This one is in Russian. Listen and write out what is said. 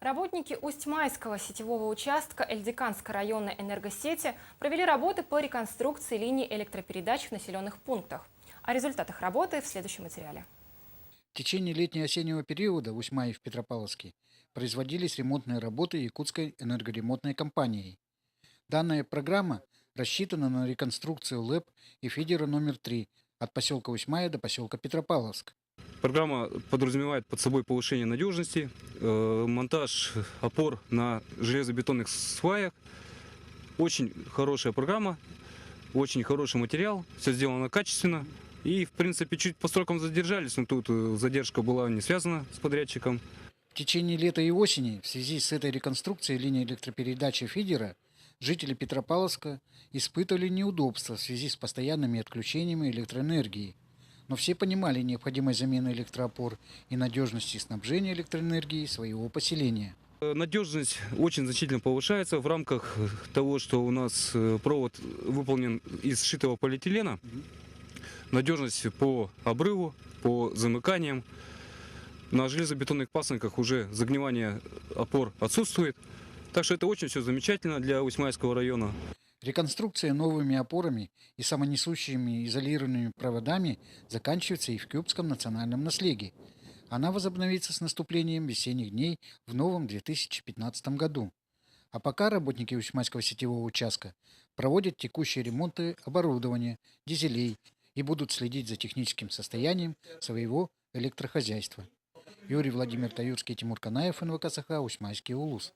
Работники Усть-Майского сетевого участка Эльдиканской районной энергосети провели работы по реконструкции линий электропередач в населенных пунктах. О результатах работы в следующем материале. В течение летне-осеннего периода в Усьмае и в Петропавловске производились ремонтные работы Якутской энергоремонтной компанией. Данная программа рассчитана на реконструкцию ЛЭП и фидера номер 3 от поселка Усьмая до поселка Петропавловск. Программа подразумевает под собой повышение надежности, монтаж опор на железобетонных сваях. Очень хорошая программа, очень хороший материал, все сделано качественно. И, в принципе, чуть по срокам задержались, но тут задержка была не связана с подрядчиком. В течение лета и осени в связи с этой реконструкцией линии электропередачи фидера жители Петропавловска испытывали неудобства в связи с постоянными отключениями электроэнергии. Но все понимали необходимость замены электроопор и надежности снабжения электроэнергией своего поселения. Надежность очень значительно повышается в рамках того, что у нас провод выполнен из сшитого полиэтилена. Надежность по обрыву, по замыканиям. На железобетонных пасынках уже загнивание опор отсутствует. Так что это очень все замечательно для Усьмайского района. Реконструкция новыми опорами и самонесущими изолированными проводами заканчивается и в Кюбском национальном наследии. Она возобновится с наступлением весенних дней в новом 2015 году. А пока работники Усьмайского сетевого участка проводят текущие ремонты оборудования, дизелей и будут следить за техническим состоянием своего электрохозяйства. Юрий Владимир Таюрский, Тимур Канаев, НВК СХ, Усьмайский улус.